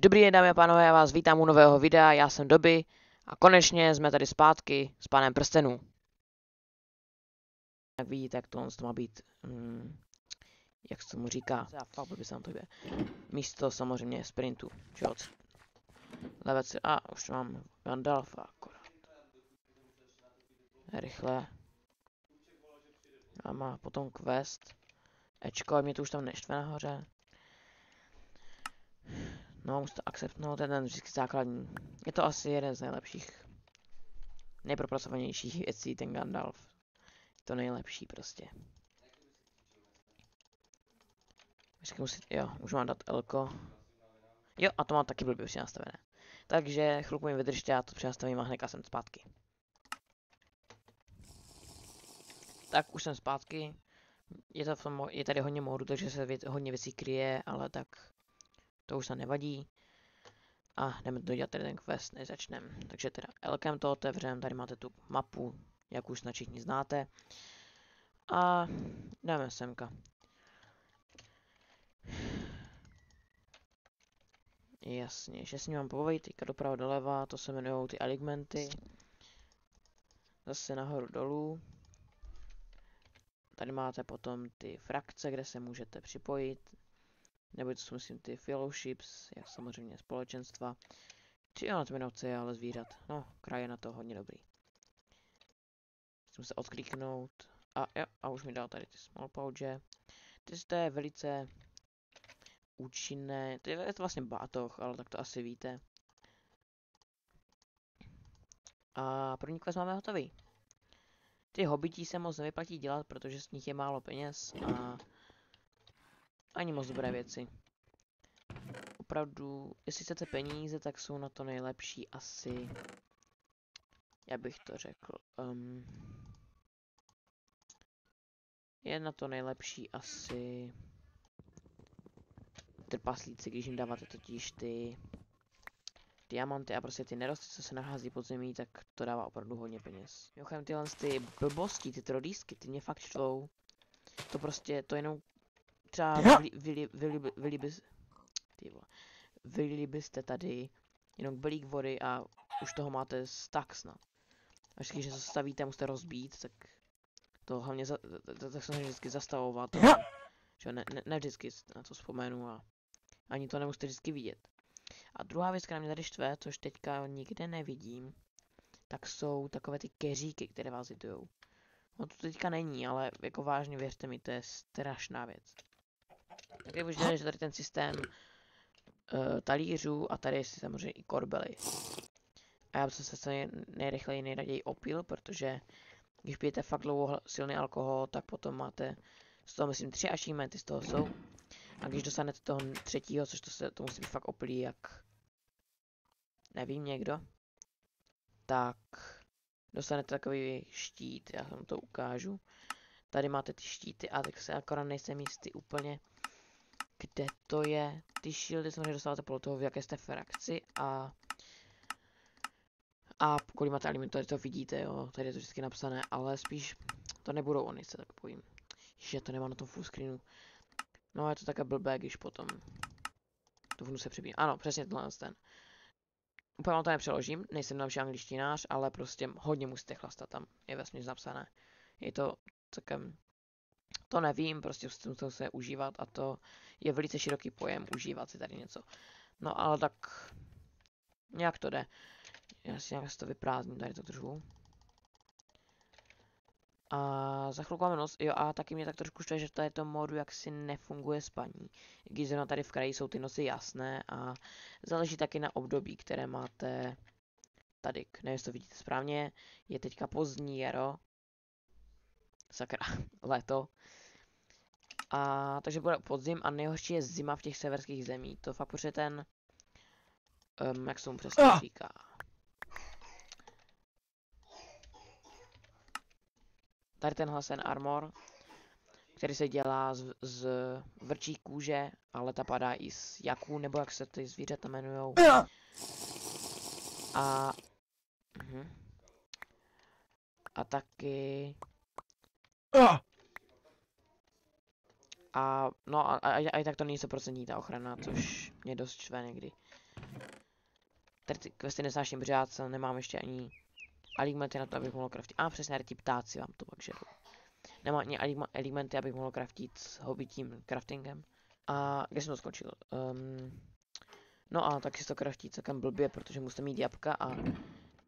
Dobrý den, dámy a pánové, já vás vítám u nového videa, já jsem Doby a konečně jsme tady zpátky s Pánem prstenů. Jak vidíte, jak to má být, jak se tomu říká, by se nám to jde. Místo samozřejmě sprintu, čoc. Levec, a už mám Gandalfa akorát. Rychle. A má potom quest. Ečko, mě to už tam neštve nahoře. No, musím to akceptnout, ten vždycky základní. Je to asi jeden z nejlepších, nejpropracovanějších věcí, ten Gandalf. To nejlepší prostě. Vždycky musí, jo, už mám dát Elko. Jo, a to mám taky blbě už nastavené. Takže chvilku mi vydržte, já to přenastavím a hnedka jsem zpátky. Tak, už jsem zpátky. Je tady hodně módu, takže se hodně věcí kryje, ale tak to už se nevadí. A jdeme dodělat tady ten quest, než začneme. Takže teda Elkem to otevřeme, tady máte tu mapu, jak už snad všichni znáte. A jdeme semka. Jasně, že s ním mám povolit, teďka doprava doleva, to se jmenují ty aligmenty. Zase nahoru dolů. Tady máte potom ty frakce, kde se můžete připojit. Nebo to jsou myslím ty fellowships, jak samozřejmě společenstva. Či jo, to jmenovce je ale zvířat. No, kraj je na to hodně dobrý. Musím se odkliknout. A jo, a už mi dal tady ty small pouge. To je velice účinné. To je vlastně bátoh, ale tak to asi víte. A první quest máme hotový. Ty hobití se moc nevyplatí dělat, protože z nich je málo peněz a ani moc dobré věci. Opravdu, jestli chcete peníze, tak jsou na to nejlepší asi, jak bych to řekl, je na to nejlepší asi trpaslíci, když jim dáváte totiž ty diamanty a prostě ty nerosty, co se nachází pod zemí, tak to dává opravdu hodně peněz. Mimochodem tyhle ty blbosti, ty trodýsky, ty mě fakt štvou. To prostě, to jenom třeba vylili byste tady jenom balík vody a už toho máte stak snad. A vždycky, když něco stavíte a musíte rozbít, tak to hlavně tak se vždycky zastavovat. Že ne vždycky na to vzpomenu a ani to nemusíte vždycky vidět. A druhá věc, která mě tady štve, což teďka nikde nevidím, tak jsou takové ty keříky, které vás hitujou. No to teďka není, ale jako vážně věřte mi, to je strašná věc. Tak už jde, že tady ten systém talířů a tady je samozřejmě i korbely. A já bych se nejrychleji nejraději opil, protože když pijete fakt dlouho silný alkohol, tak potom máte z toho myslím 3 achievementy z toho jsou. A když dostanete toho třetího, což to musí být fakt opilý jak nevím někdo, tak dostanete takový štít, já vám to ukážu. Tady máte ty štíty a tak se akorát nejsem jistý úplně, kde to je. Ty shieldy samozřejmě dostáváte podle toho, v jaké jste frakci a kolik máte alimentu, tady to vidíte, jo, tady je to vždycky napsané, ale spíš to nebudou oni, se tak bojím. Že to nemám na tom full screenu. No je to také blbé, když potom tu vnu se přibím. Ano, přesně tenhle ten. Úplně vám to nepřeložím, nejsem další angličtinář, ale prostě hodně musíte chlastat, tam je vesměs napsané. Je to celkem, to nevím, prostě musím se užívat a to je velice široký pojem, užívat si tady něco. No ale tak, nějak to jde. Já si nějak to vyprázdním tady to trošku. A za chvilku máme noc, jo a taky mě tak trošku štve, že v této modu jaksi nefunguje spaní. Když zrovna tady v kraji jsou ty noci jasné a záleží taky na období, které máte tady. Nevím, jestli to vidíte správně, je teďka pozdní jaro. Sakra, léto. A takže bude podzim a nejhorší je zima v těch severských zemích. To fakt protože ten, jak se mu přesně říká. Tady tenhle ten armor, který se dělá z vrčí kůže, ale ta padá i z jaků, nebo jak se ty zvířata jmenujou. A taky... A no a i tak to není 100% ta ochrana, což mě dost štve někdy. Tady ty questy nesnáším, protože já nemám ještě ani alimenty na to, abych mohl craftit. A přesně, ti ptáci vám to pak žerou. Nemám ani alimenty, abych mohl craftit s hobbitím craftingem. A kde jsem to skončil? No a taky se to craftí celkem blbě, protože musíte mít jabka a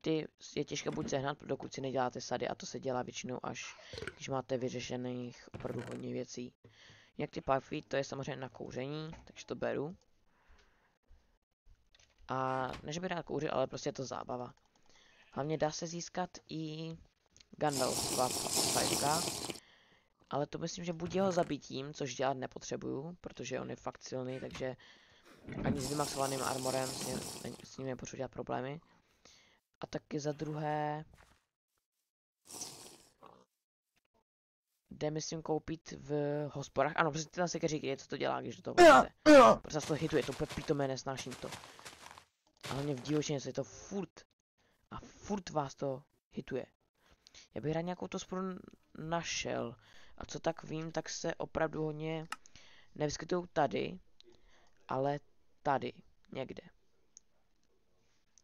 ty je těžké buď sehnat, dokud si neděláte sady, a to se dělá většinou až, když máte vyřešených opravdu hodně věcí. Jak ty parfy, to je samozřejmě na kouření, takže to beru. A než by rád kouřil, ale prostě je to zábava. Hlavně dá se získat i Gandalfova 5K, ale to myslím, že buď jeho zabitím, což dělat nepotřebuju, protože on je fakt silný, takže ani s vymaxovaným armorem s ním nepotřebuji dělat problémy. A taky za druhé jde myslím koupit v hospodách. Ano, přesně tam se říkají, co to dělá, když do toho vlezete. Protože to hituje, to úplně pitomé, nesnáším to. A hlavně v divočině se to furt. A furt vás to hituje. Já bych rád nějakou to sporu našel. A co tak vím, tak se opravdu hodně nevyskytují tady, ale tady, někde.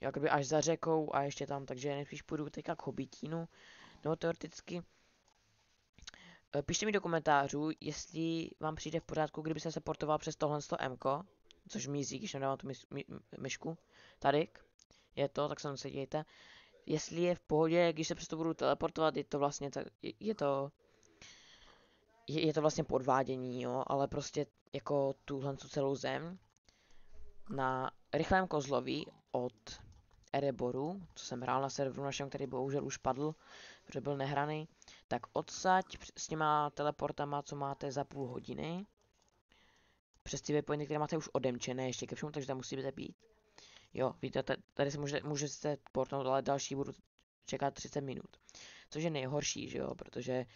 Jakoby až za řekou a ještě tam, takže nejspíš půjdu teďka k hobitínu. No teoreticky. Pište mi do komentářů, jestli vám přijde v pořádku, kdyby se portoval přes tohle M-ko, což mizí, když nedávám tu myšku. Tady je to, tak se mnou se dějte. Jestli je v pohodě, když se přes to budu teleportovat, je to vlastně, je to vlastně podvádění, jo, ale prostě jako tuhle celou zem na rychlém kozlovi od Ereboru, co jsem hrál na serveru našem, který bohužel už padl, protože byl nehraný, tak odsaď s těma teleportama, co máte za půl hodiny, přes ty waypointy, které máte už odemčené ještě ke všemu, takže tam musíte být. Jo, víte, tady se můžete portnout, ale další budu čekat 30 minut. Což je nejhorší, že jo, protože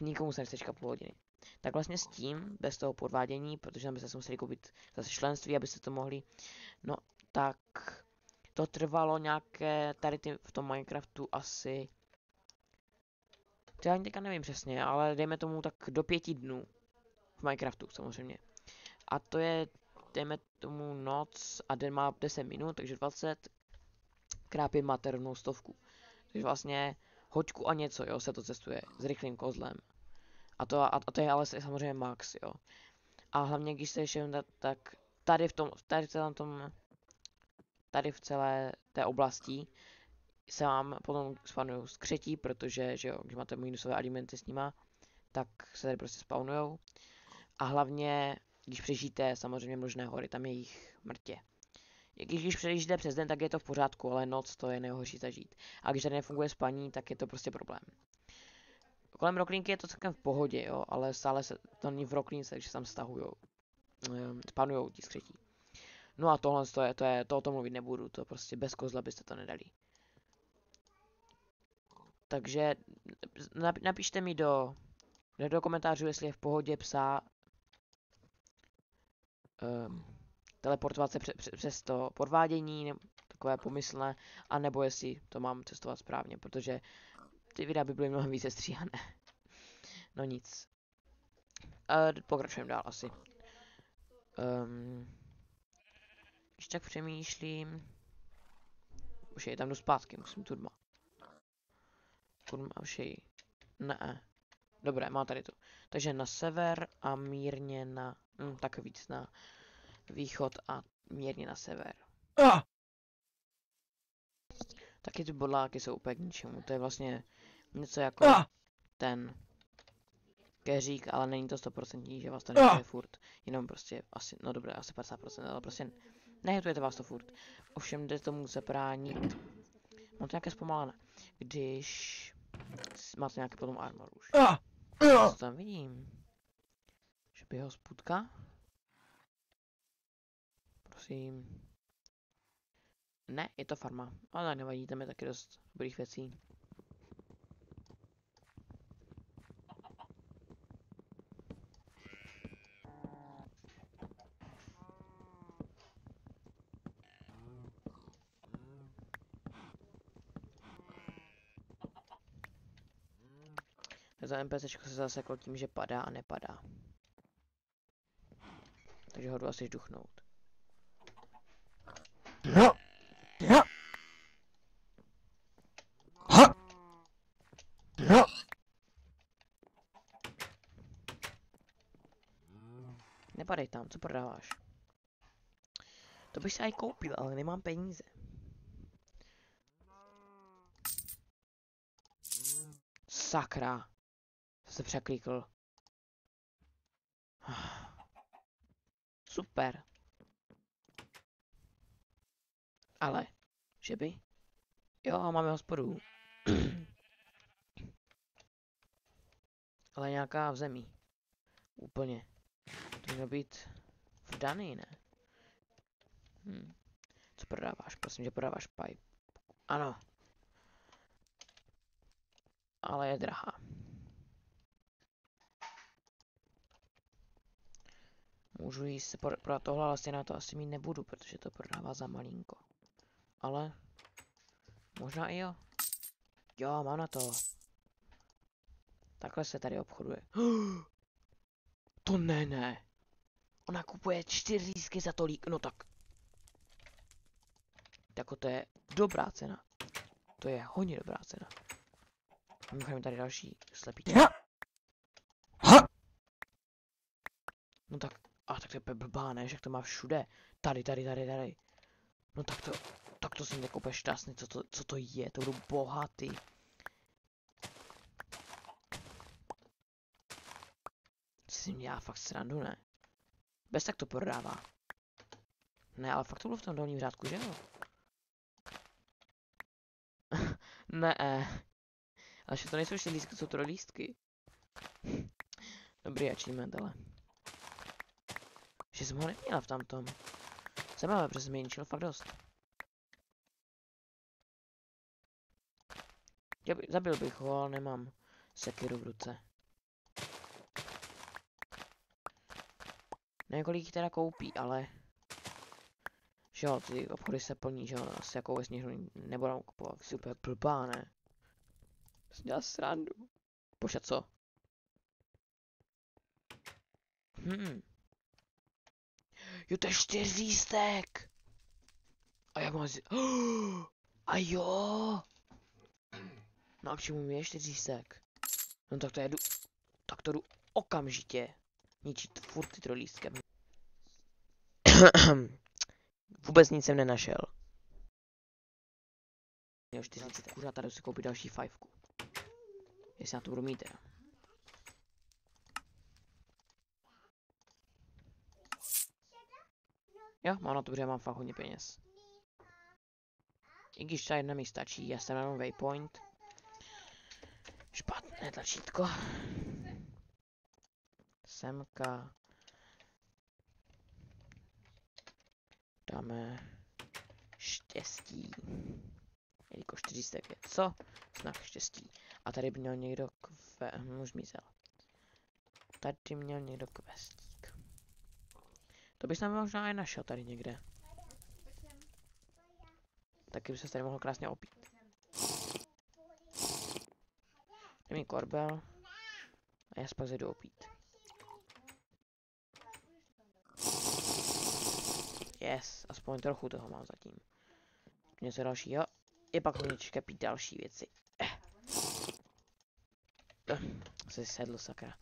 nikomu se nechce čekat půl hodiny. Tak vlastně s tím, bez toho podvádění, protože tam byste se museli koupit zase členství, abyste to mohli, no tak to trvalo nějaké, tady v tom Minecraftu asi, to já ani teďka nevím přesně, ale dejme tomu tak do 5 dnů v Minecraftu samozřejmě. A to je, dejme tomu noc a den má 10 minut, takže 20 krát 5 máte rovnou 100. Takže vlastně hoďku a něco, jo, se to cestuje s rychlým kozlem. A to je ale samozřejmě max, jo. A hlavně, když se ještě tak tady v celé té oblasti se vám potom spawnují skřetí, protože, že jo, když máte minusové alimenty s nima, tak se tady prostě spawnujou. A hlavně, když přežijete samozřejmě možné hory, tam je jich mrtě. Když přežijete přes den, tak je to v pořádku, ale noc to je nejhorší zažít. A když tady nefunguje spaní, tak je to prostě problém. Kolem Rocklinky je to celkem v pohodě, jo, ale stále se to není v Rocklince, takže se tam stahujou, spanujou ti skřetí. No a tohle to o tom mluvit nebudu, to prostě bez kozla byste to nedali. Takže napište mi do komentářů, jestli je v pohodě teleportovat se přes to podvádění, nebo takové pomyslné, anebo jestli to mám cestovat správně, protože ty videa by byly mnohem více stříhané. No nic. Pokračujeme dál asi. Když tak přemýšlím. Už je tam jdu zpátky, musím tu dma. Už je. Ne. Dobré, má tady to. Takže na sever a mírně na. Tak víc na východ a mírně na sever. Taky ty bodláky jsou úplně k ničemu. To je vlastně něco jako ten keřík, ale není to 100%, že vás to nehituje furt. Jenom prostě asi, no dobré, asi 50%, ale prostě nehitujete vás to furt. Ovšem jde tomu zabránit. Mám to nějaké zpomalené. Když máte nějaký potom armor už. Co tam vidím? Že by ho sputka? Prosím. Ne, je to farma. Ale nevadí, tam je taky dost dobrých věcí. Za NPCčko se zaseklo tím, že padá a nepadá. Takže ho jdu asi žduchnout. Nepadej tam, co prodáváš? To bych si aj koupil, ale nemám peníze. Sakra. To se překlikl. Super. Ale, že by? Jo, máme hospodu. Ale nějaká v zemi. Úplně. To mělo být v Danii, ne? Co prodáváš? Prosím, že prodáváš pipe. Ano. Ale je drahá. Můžu jí se prodat tohle, ale stejně na to asi mít nebudu, protože to prodává za malinko. Ale možná i jo. Jo, mám na to. Takhle se tady obchoduje. To ne. Ona kupuje 4 lístky za tolik, no tak. Jako to je dobrá cena. To je hodně dobrá cena. Mimochodem tady další slepíček. No tak, tak to je blbá, ne? Že to má všude. Tady. No tak to si nekoupe šťastný, co to je, to budu bohatý. Si mě dělá fakt srandu, ne? Bez tak to prodává. Ne, ale fakt to bylo v tom dolním řádku, že jo? Ne. Ale že to nejsou 4 lístky, jsou to lístky. Dobrý achievement, ale. Že jsem ho neměla v tamtom. Zajímavé, protože jsem zmenšil fakt dost. Zabil bych ho, ale nemám sekiru v ruce. Nevím, kolik jich teda koupí, ale... Že jo, ty obchody se plní, že jo, asi jako ve sněhu nebudou kupovat, si úplně blbá, ne? To si dělá srandu. Počkat, co? Jo, to je 4 lístek! A jak mám a jo! No a k čemu mi je 4 lístek? No tak to jedu... Tak to jdu okamžitě ničit furt ty trolístkem. Vůbec nic jsem nenašel. Jo, 4 lístek. Pořád tady si koupit další 5. Jestli na to budu mít teda. Jo, mám na to, protože mám fakt hodně peněz. I když ta jedna mi stačí, já jsem jenom waypoint. Špatné tlačítko. Semka. Dáme štěstí. Jelikož 400 je co? Znak štěstí. A tady by měl někdo už mizel. Tady měl někdo questík. To bych tam možná i našel tady někde. Taky by se tady mohl krásně opít. Dej mi korbel. A já se pak zajdu opít. Yes, aspoň trochu toho mám zatím. Něco dalšího. Je pak hodně těžké pít další věci. Se sedl, sakra.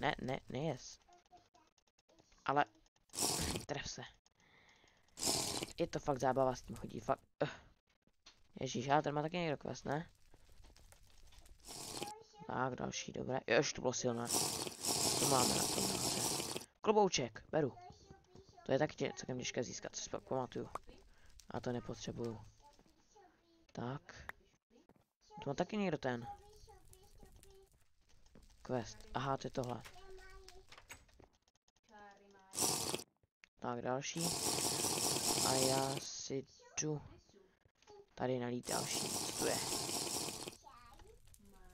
Ne, yes. Ale tref se. Je to fakt zábava s tím chodí, fakt. Ježíš, ale ten má taky někdo quest, ne? Tak, další, dobré. Jož, to bylo silné. To máme na tom nahoře. Klobouček, beru. To je taky celkem těžké získat, co si pak pamatuju. A to nepotřebuju. Tak. To má taky někdo ten. Quest. Aha, to je tohle. Tak, další. A já si jdu tady nalít další. Co to je?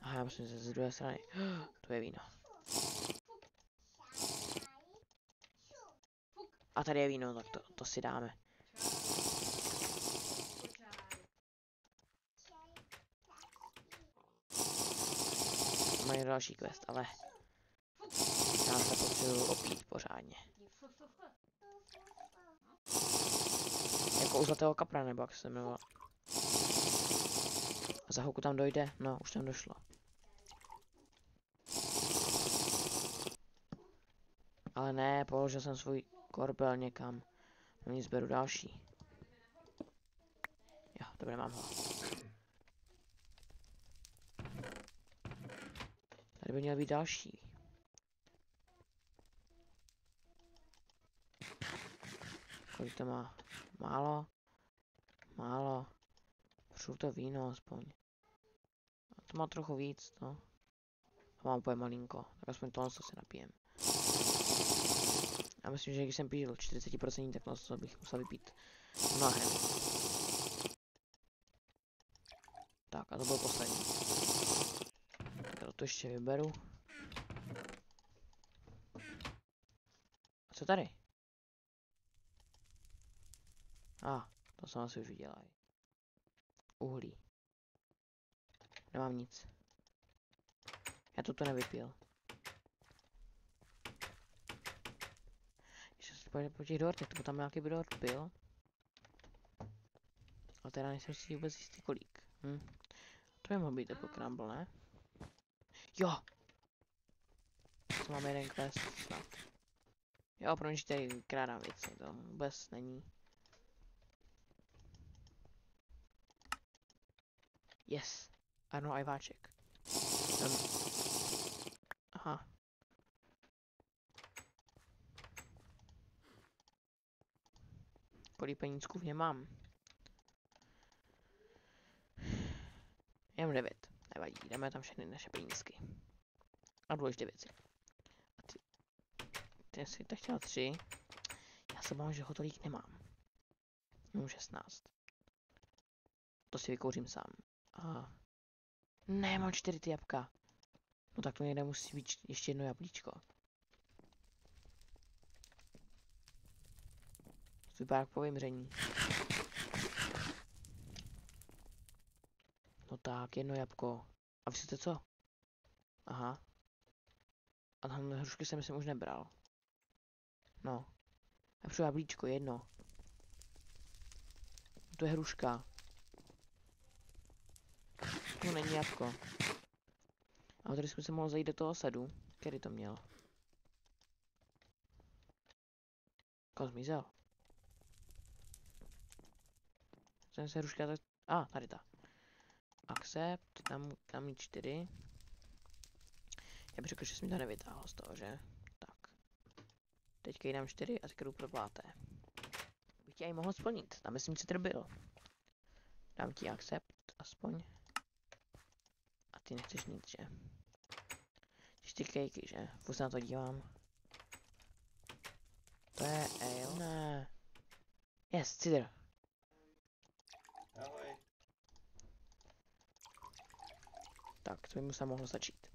Aha, já musím se z druhé strany. To je víno. A tady je víno, tak to si dáme. Mají další quest, ale já se potřebuji opít pořádně. pořádně. Jako u zlatého kapra, nebo jak se jmenoval. A za chvilku tam dojde? No, už tam došlo. Ale ne, položil jsem svůj korbel někam. No nic, beru další. Jo, dobré, mám ho. Tady by měl být další. Kolik to má? Málo? Málo. Potřebuji to víno aspoň. A to má trochu víc, no. To mám úplně malinko. Tak aspoň tohle se napijem. Já myslím, že když jsem pil 40%, tak to bych musel vypít mnohem. Tak a to byl poslední. Tak já to ještě vyberu. A co tady? To jsem asi už viděla. Uhlí. Nemám nic. Já to nevypil. Ještě se pojďme po těch dortech, to tam nějaký dort byl. Ale teda nejsem si vůbec jistý kolik. To by mohl být jako crumble, ne? Jo! To máme jeden quest snad. Jo, proč tady krádám věci, to vůbec není. Yes. Ano, ajváček. Aha. Kolik penízků v něm mám? Jenom 9. Nevadí, dáme tam všechny naše penízky. A důležité věci. A ty jsi tak chtěl 3. Já se bavím, že ho tolik nemám. Mám 16. To si vykouřím sám. Ne, mám 4 ty jabka. No tak to někde musí být ještě jedno jablíčko. To vypadá jak po vymření. No tak, jedno jabko. A vy jste co? Aha. A tamhle hrušky jsem už nebral. No. Já přijdu jablíčko, jedno. To je hruška. To není jabko. A tady jsme se mohl zajít do toho sadu. Který to měl? Kam zmizel? Jsem se hruška tak... tady ta. Accept, tam mít 4. Já bych řekl, že jsi mi to nevytáhl z toho, že? Tak. Teďka jí dám 4 a teďka jdu pro pláté. Bych tě i mohl splnit, tam myslím, že byl. Dám ti accept, aspoň. A ty nechceš nic, že? 4 kejky, že? Furt se na to dívám. To je ale. Ne. Yes, cidr. Ahoj. Tak, to by mu se mohlo začít.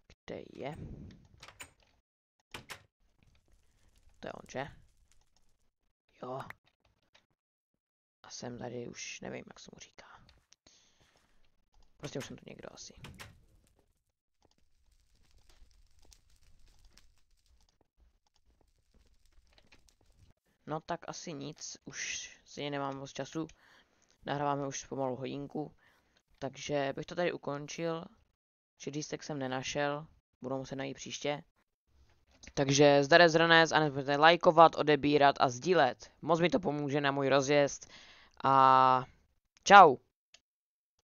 Kde je? To je on, že? Jo. A jsem tady už nevím, jak se mu říká. Prostě už jsem tu někdo asi. No tak asi nic, už si nemám moc času. Nahráváme už pomalu hodinku. Takže bych to tady ukončil. Lístek jsem nenašel, budu muset najít příště. Takže zdarec zranec a nezapomeňte lajkovat, odebírat a sdílet. Moc mi to pomůže na můj rozjezd. A čau.